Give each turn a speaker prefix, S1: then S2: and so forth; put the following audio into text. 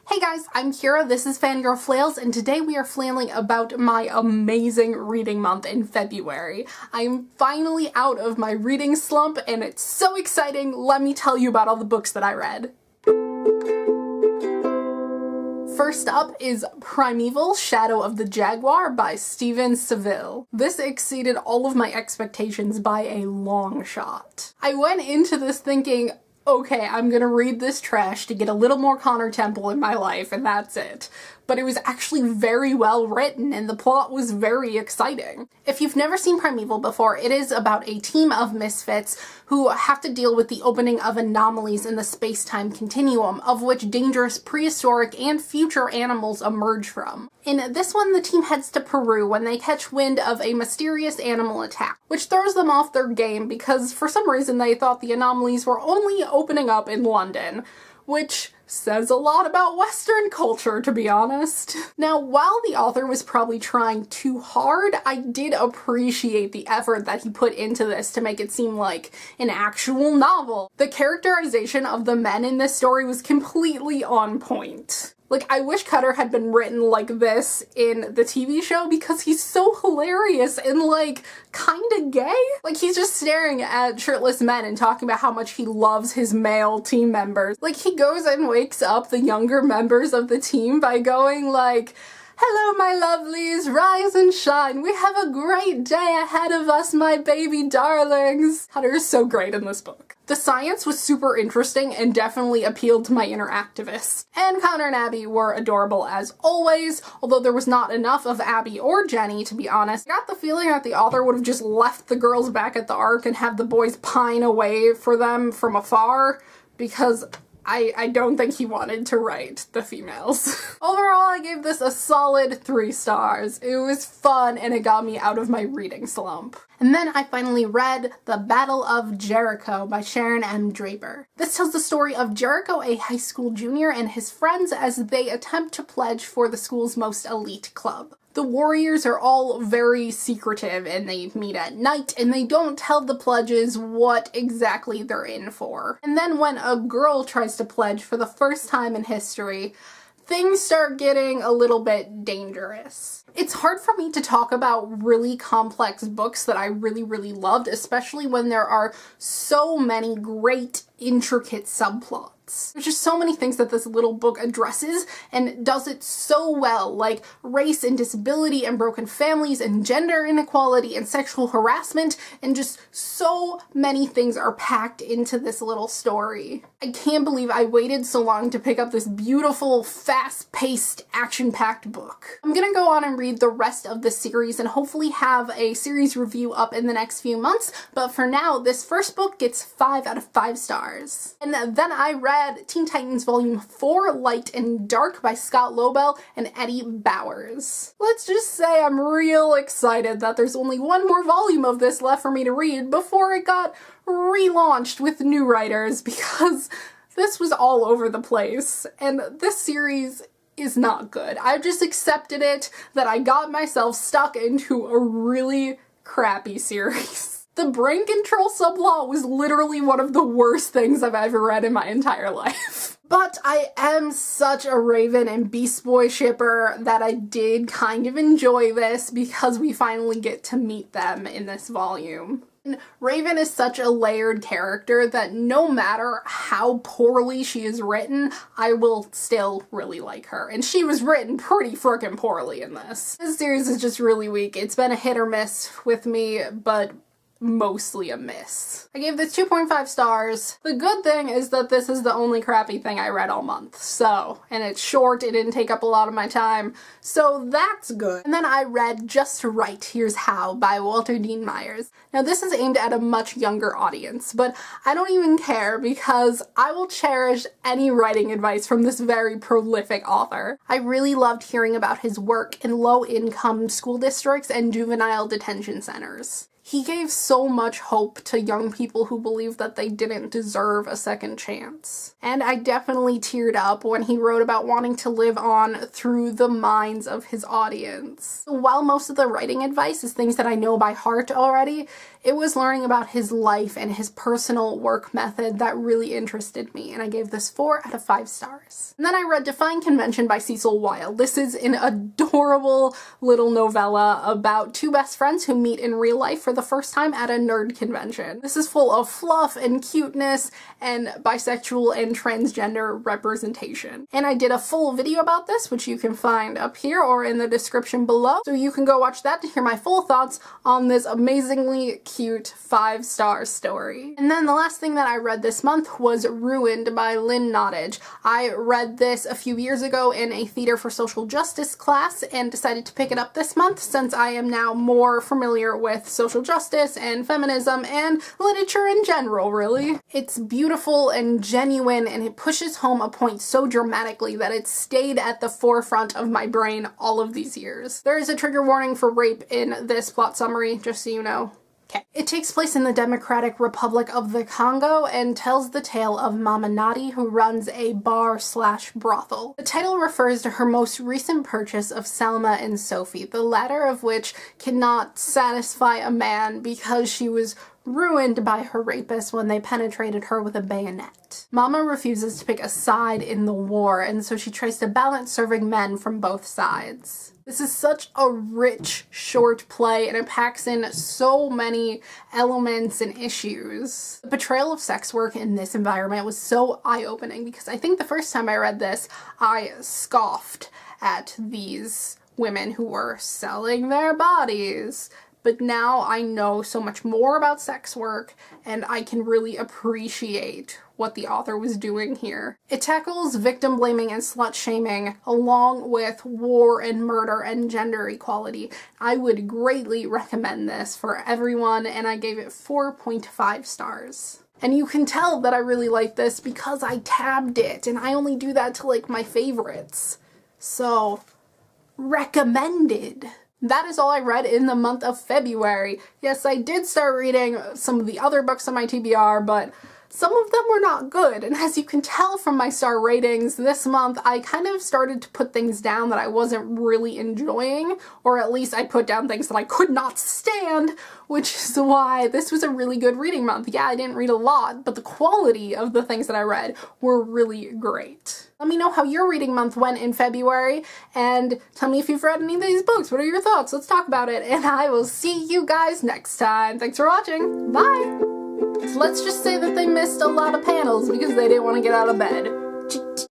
S1: Hey guys, I'm Kira, this is Fangirl Flails, and today we are flailing about my amazing reading month in February. I'm finally out of my reading slump, and it's so exciting. Let me tell you about all the books that I read. First up is Primeval, Shadow of the Jaguar by Steven Seville. This exceeded all of my expectations by a long shot. I went into this thinking, okay, I'm gonna read this trash to get a little more Connor Temple in my life, and that's it. But it was actually very well written, and the plot was very exciting. If you've never seen Primeval before, it is about a team of misfits who have to deal with the opening of anomalies in the space-time continuum, of which dangerous prehistoric and future animals emerge from. In this one, the team heads to Peru when they catch wind of a mysterious animal attack, which throws them off their game because for some reason they thought the anomalies were only opening up in London, which says a lot about Western culture, to be honest. Now, while the author was probably trying too hard, I did appreciate the effort that he put into this to make it seem like an actual novel. The characterization of the men in this story was completely on point. Like, I wish Cutter had been written like this in the TV show because he's so hilarious and, like, kinda gay. Like, he's just staring at shirtless men and talking about how much he loves his male team members. Like, he goes and wakes up the younger members of the team by going, like, "Hello, my lovelies, rise and shine. We have a great day ahead of us, my baby darlings." Cutter is so great in this book. The science was super interesting and definitely appealed to my inner activist. And Connor and Abby were adorable as always, although there was not enough of Abby or Jenny, to be honest. I got the feeling that the author would have just left the girls back at the Ark and have the boys pine away for them from afar, because I don't think he wanted to write the females. Overall, I gave this a solid 3 stars. It was fun and it got me out of my reading slump. And then I finally read The Battle of Jericho by Sharon M. Draper. This tells the story of Jericho, a high school junior, and his friends as they attempt to pledge for the school's most elite club. The warriors are all very secretive and they meet at night and they don't tell the pledges what exactly they're in for. And then when a girl tries to pledge for the first time in history, things start getting a little bit dangerous. It's hard for me to talk about really complex books that I really loved, especially when there are so many great, intricate subplots. There's just so many things that this little book addresses and does it so well, like race and disability and broken families and gender inequality and sexual harassment, and just so many things are packed into this little story. I can't believe I waited so long to pick up this beautiful, fast-paced, action-packed book. I'm gonna go on and read the rest of the series and hopefully have a series review up in the next few months, but for now, this first book gets 5 out of 5 stars. And then I read Teen Titans Volume 4, Light and Dark by Scott Lobel and Eddie Bowers. Let's just say I'm real excited that there's only one more volume of this left for me to read before it got relaunched with new writers, because this was all over the place, and this series is not good. I've just accepted it that I got myself stuck into a really crappy series. The brain control subplot was literally one of the worst things I've ever read in my entire life. But I am such a Raven and Beast Boy shipper that I did kind of enjoy this because we finally get to meet them in this volume. Raven is such a layered character that no matter how poorly she is written, I will still really like her. And she was written pretty frickin' poorly in this. This series is just really weak. It's been a hit or miss with me, but mostly a miss. I gave this 2.5 stars. The good thing is that this is the only crappy thing I read all month, and it's short, it didn't take up a lot of my time, so that's good. And then I read Just Right, Here's How by Walter Dean Myers. Now this is aimed at a much younger audience, but I don't even care because I will cherish any writing advice from this very prolific author. I really loved hearing about his work in low-income school districts and juvenile detention centers. He gave so much hope to young people who believed that they didn't deserve a second chance. And I definitely teared up when he wrote about wanting to live on through the minds of his audience. While most of the writing advice is things that I know by heart already, it was learning about his life and his personal work method that really interested me, and I gave this 4 out of 5 stars. And then I read Defying Convention by Cecil Wilde. This is an adorable little novella about 2 best friends who meet in real life for the first time at a nerd convention. This is full of fluff and cuteness and bisexual and transgender representation. And I did a full video about this, which you can find up here or in the description below, so you can go watch that to hear my full thoughts on this amazingly cute 5-star story. And then the last thing that I read this month was Ruined by Lynn Nottage. I read this a few years ago in a theater for social justice class and decided to pick it up this month since I am now more familiar with social justice and feminism and literature in general, really. It's beautiful and genuine, and it pushes home a point so dramatically that it stayed at the forefront of my brain all of these years. There is a trigger warning for rape in this plot summary, just so you know. Okay. It takes place in the Democratic Republic of the Congo and tells the tale of Mama Nadi, who runs a bar/brothel. The title refers to her most recent purchase of Selma and Sophie, the latter of which cannot satisfy a man because she was ruined by her rapist when they penetrated her with a bayonet. Mama refuses to pick a side in the war, and so she tries to balance serving men from both sides. This is such a rich, short play, and it packs in so many elements and issues. The portrayal of sex work in this environment was so eye-opening because I think the first time I read this, I scoffed at these women who were selling their bodies. But now I know so much more about sex work, and I can really appreciate what the author was doing here. It tackles victim blaming and slut shaming along with war and murder and gender equality. I would greatly recommend this for everyone, and I gave it 4.5 stars. And you can tell that I really like this because I tabbed it, and I only do that to like my favorites. So, recommended. That is all I read in the month of February. Yes, I did start reading some of the other books on my TBR, but some of them were not good, and as you can tell from my star ratings, this month I kind of started to put things down that I wasn't really enjoying, or at least I put down things that I could not stand, which is why this was a really good reading month. Yeah, I didn't read a lot, but the quality of the things that I read were really great. Let me know how your reading month went in February, and tell me if you've read any of these books. What are your thoughts? Let's talk about it, and I will see you guys next time. Thanks for watching. Bye! Let's just say that they missed a lot of panels because they didn't want to get out of bed.